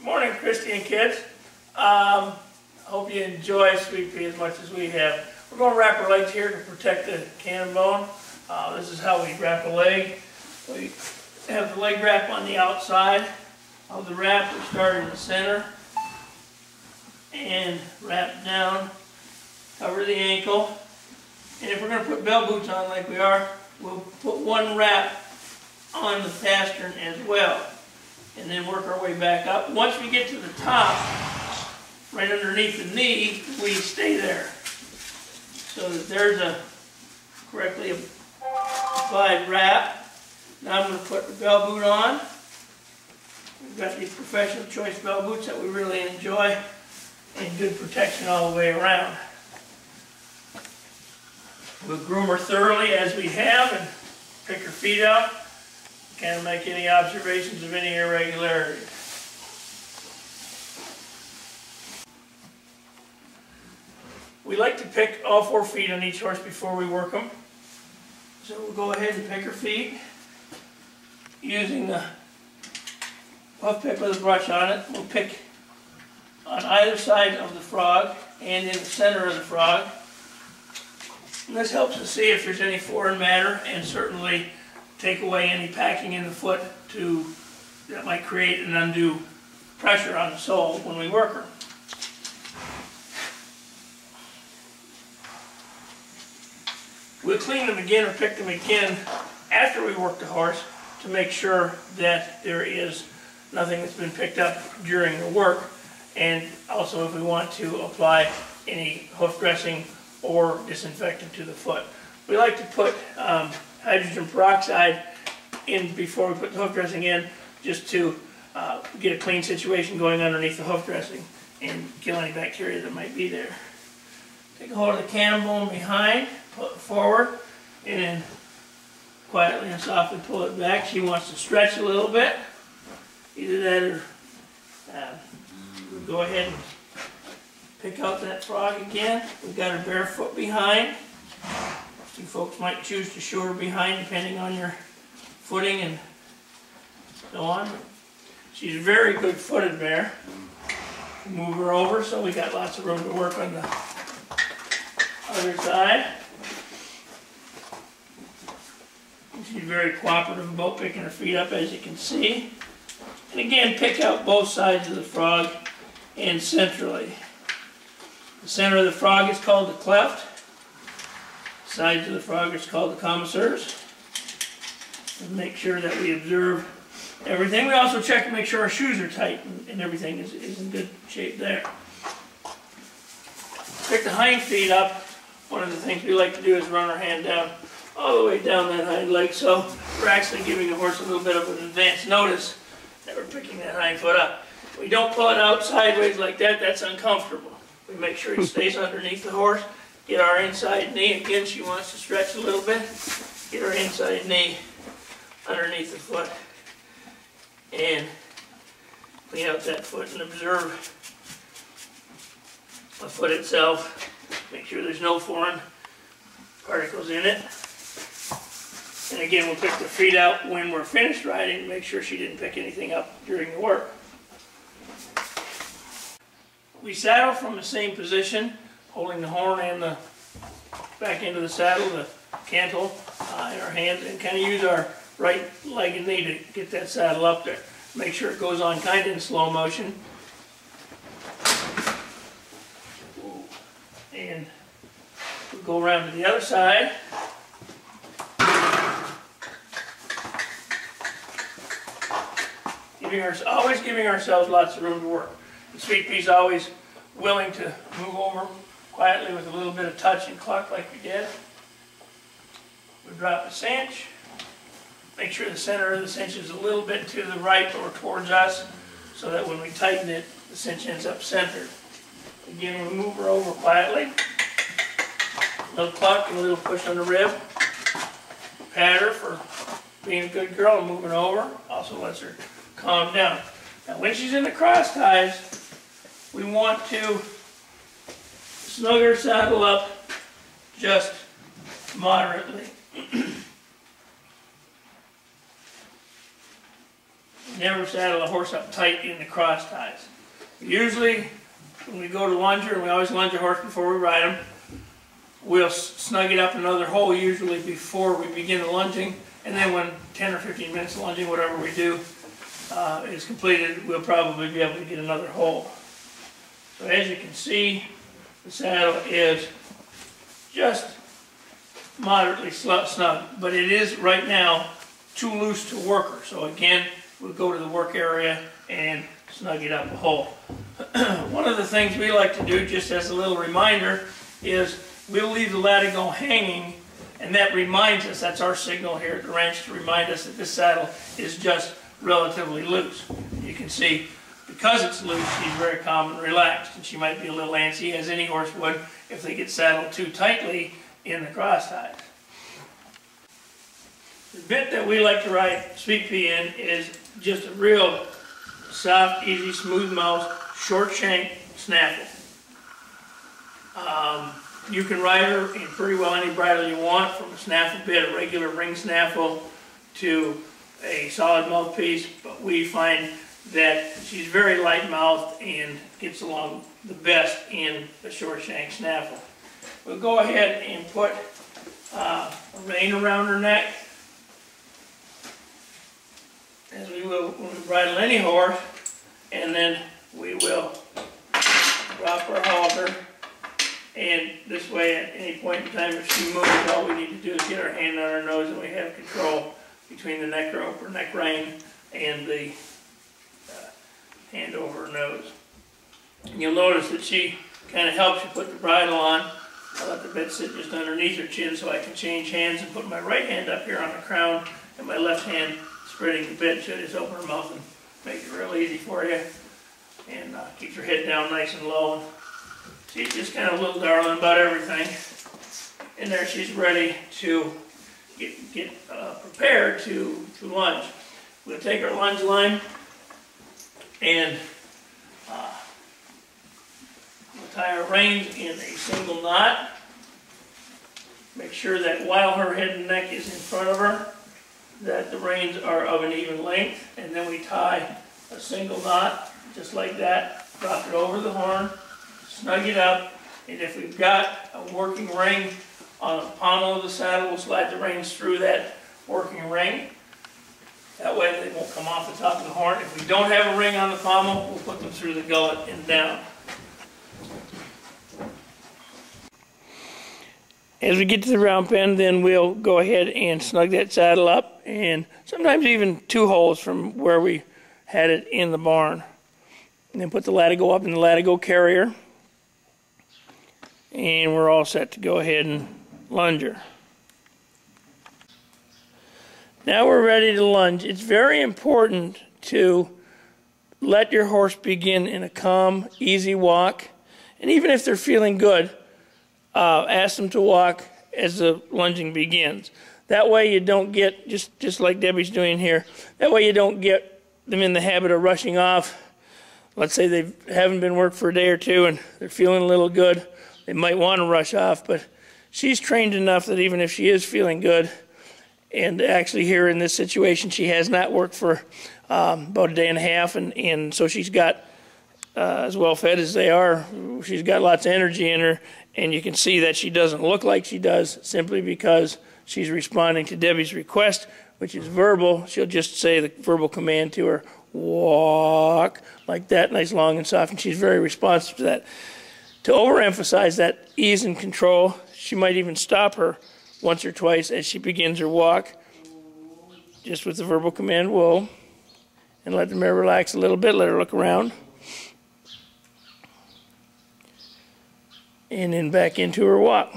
Morning, Christy and kids. Hope you enjoy Sweet Pea as much as we have. We're going to wrap our legs here to protect the cannon bone. This is how we wrap a leg. We have the leg wrap on the outside of the wrap. We start in the center and wrap down, cover the ankle. And if we're going to put bell boots on like we are, we'll put one wrap on the pastern as well, and then work our way back up. Once we get to the top, right underneath the knee, we stay there. So that there's a correctly applied wrap. Now I'm going to put the bell boot on. We've got these professional choice bell boots that we really enjoy, and good protection all the way around. We'll groom her thoroughly as we have and pick her feet out. Can't make any observations of any irregularities. We like to pick all 4 feet on each horse before we work them. So we'll go ahead and pick her feet using the puff pick with a brush on it. We'll pick on either side of the frog and in the center of the frog. And this helps us see if there's any foreign matter, and certainly take away any packing in the foot that might create an undue pressure on the sole when we work her. We'll clean them again or pick them again after we work the horse to make sure that there is nothing that's been picked up during the work, and also if we want to apply any hoof dressing or disinfectant to the foot. We like to put hydrogen peroxide in before we put the hoof dressing in, just to get a clean situation going underneath the hoof dressing and kill any bacteria that might be there. Take a hold of the cannon bone behind, pull it forward, and then quietly and softly pull it back. She wants to stretch a little bit. Either that or we'll go ahead and pick out that frog again. We've got her barefoot behind. You folks might choose to show her behind depending on your footing and so on. She's a very good footed mare. Move her over so we got lots of room to work on the other side. She's very cooperative about picking her feet up, as you can see. And again, pick out both sides of the frog and centrally. The center of the frog is called the cleft. Sides of the frog is called the commissures. And make sure that we observe everything. We also check to make sure our shoes are tight and everything is in good shape there. Pick the hind feet up. One of the things we like to do is run our hand down all the way down that hind leg, so we're actually giving the horse a little bit of an advance notice that we're picking that hind foot up. We don't pull it out sideways like that. That's uncomfortable. We make sure it stays underneath the horse. Get our inside knee. Again, she wants to stretch a little bit. Get our inside knee underneath the foot. And clean out that foot and observe the foot itself. Make sure there's no foreign particles in it. And again, we'll pick the feet out when we're finished riding to make sure she didn't pick anything up during the work. We saddle from the same position, holding the horn and the back end of the saddle, the cantle, in our hands, and kind of use our right leg and knee to get that saddle up there. Make sure it goes on kind of in slow motion. And we'll go around to the other side. Always giving ourselves lots of room to work. The Sweet Pea's always willing to move over quietly with a little bit of touch and cluck like we did. We drop the cinch. Make sure the center of the cinch is a little bit to the right or towards us, so that when we tighten it, the cinch ends up centered. Again, we move her over quietly. A little cluck and a little push on the rib. Pat her for being a good girl and moving over. Also lets her calm down. Now when she's in the cross ties, we want to snug her saddle up just moderately. never saddle a horse up tight in the cross ties. Usually, when we go to lunger, and we always lunge a horse before we ride him, we'll snug it up another hole usually before we begin the lunging, and then when 10 or 15 minutes of lunging, whatever we do, is completed, we'll probably be able to get another hole. So as you can see, the saddle is just moderately snug, but it is right now too loose to work her. So again, we'll go to the work area and snug it up a hole. One of the things we like to do, just as a little reminder, is we'll leave the latigo hanging, and that reminds us, that's our signal here at the ranch to remind us that this saddle is just relatively loose. You can see, because it's loose, she's very calm and relaxed, and she might be a little antsy, as any horse would if they get saddled too tightly in the cross ties. The bit that we like to ride Sweet Pea in is just a real soft, easy, smooth mouth, short shank snaffle. You can ride her in pretty well any bridle you want, from a snaffle bit, a regular ring snaffle, to a solid mouthpiece, but we find that she's very light mouthed and gets along the best in the short shank snaffle. We'll go ahead and put a rein around her neck, as we will when we bridle any horse, and then we will drop her halter, and this way at any point in time if she moves, all we need to do is get our hand on her nose and we have control between the neck rope or neck rein and the hand over her nose. And you'll notice that she kind of helps you put the bridle on. I let the bit sit just underneath her chin so I can change hands and put my right hand up here on the crown and my left hand spreading the bit. She'll just open her mouth and make it real easy for you, and keep her head down nice and low. She's just kind of a little darling about everything. And there she's ready to get prepared to lunge. We'll take our lunge line and we'll tie our reins in a single knot. Make sure that while her head and neck is in front of her, that the reins are of an even length, and then we tie a single knot just like that, drop it over the horn, snug it up, and if we've got a working ring on the pommel of the saddle, we'll slide the reins through that working ring. That way they won't come off the top of the horn. If we don't have a ring on the pommel, we'll put them through the gullet and down. As we get to the round pen, then we'll go ahead and snug that saddle up, and sometimes even 2 holes from where we had it in the barn. And then put the latigo up in the latigo carrier, and we're all set to go ahead and lunge her. Now we're ready to lunge. It's very important to let your horse begin in a calm, easy walk, and even if they're feeling good, ask them to walk as the lunging begins. That way you don't get, just like Debbie's doing here, that way you don't get them in the habit of rushing off. Let's say they haven't been worked for a day or two and they're feeling a little good. They might want to rush off, but she's trained enough that even if she is feeling good, and actually here in this situation she has not worked for about a day and a half, and so she's got, as well fed as they are, she's got lots of energy in her, and you can see that she doesn't look like she does simply because she's responding to Debbie's request, which is verbal. She'll just say the verbal command to her, walk, like that, nice, long, and soft, and she's very responsive to that. To overemphasize that ease and control, she might even stop her once or twice as she begins her walk, just with the verbal command, whoa, and let the mare relax a little bit, let her look around. And then back into her walk.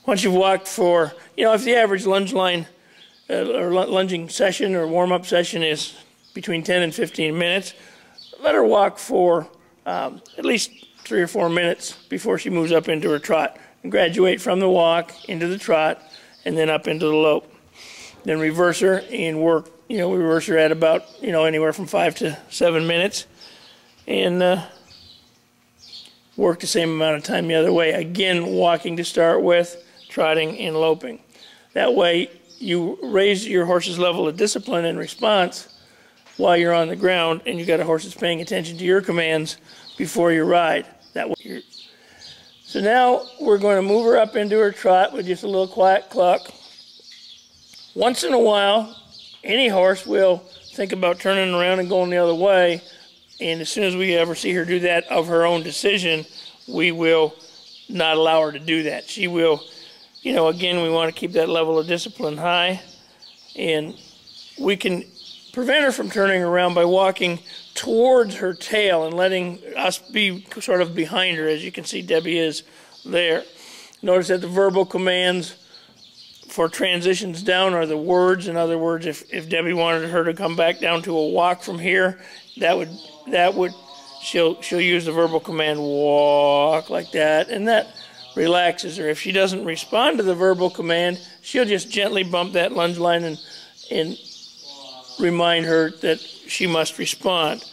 Once you've walked for, if the average lunge line or lunging session or warm-up session is between 10 and 15 minutes, let her walk for at least 3 or 4 minutes before she moves up into her trot, and graduate from the walk into the trot and then up into the lope. Then reverse her and work, we reverse her at about, anywhere from 5 to 7 minutes, and work the same amount of time the other way. Again, walking to start with, trotting and loping. That way you raise your horse's level of discipline and response while you're on the ground and you got a horse that's paying attention to your commands before you ride. That way so now we're going to move her up into her trot with just a little quiet cluck. Once in a while, any horse will think about turning around and going the other way, and as soon as we ever see her do that of her own decision, we will not allow her to do that. She will, you know, again, we want to keep that level of discipline high, and we can prevent her from turning around by walking towards her tail and letting us be sort of behind her. As you can see, Debbie is there. Notice that the verbal commands for transitions down are the words. In other words, if Debbie wanted her to come back down to a walk from here, she'll use the verbal command walk like that, and that relaxes her. If she doesn't respond to the verbal command, she'll just gently bump that lunge line and remind her that she must respond.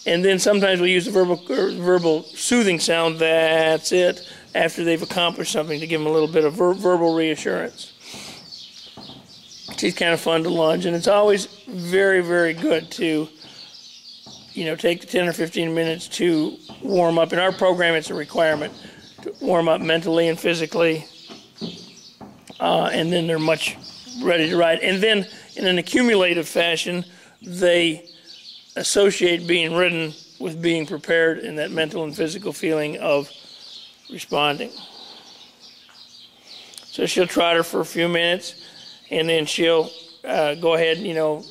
And then sometimes we use the verbal soothing sound, that's it, after they've accomplished something to give them a little bit of verbal reassurance. She's kind of fun to lunge, and it's always very, very good to, you know, take 10 or 15 minutes to warm up. In our program, it's a requirement to warm up mentally and physically, and then they're much ready to ride. And then in an accumulative fashion, they associate being ridden with being prepared in that mental and physical feeling of responding. So she'll trot her for a few minutes, and then she'll go ahead and, you know,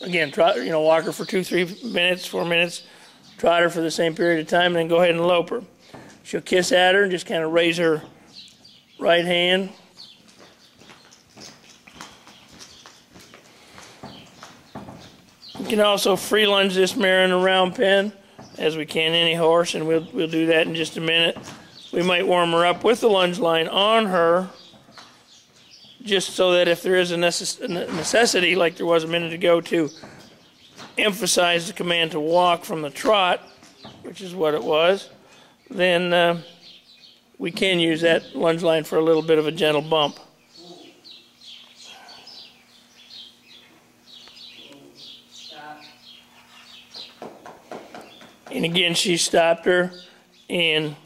again, trot, you know, walk her for 2, 3 minutes, 4 minutes, trot her for the same period of time, and then go ahead and lope her. She'll kiss at her and just kind of raise her right hand. You can also free lunge this mare in a round pen, as we can any horse, and we'll do that in just a minute. We might warm her up with the lunge line on her, just so that if there is a necessity, like there was a minute ago, to emphasize the command to walk from the trot, which is what it was, then we can use that lunge line for a little bit of a gentle bump. And again, she stopped her, and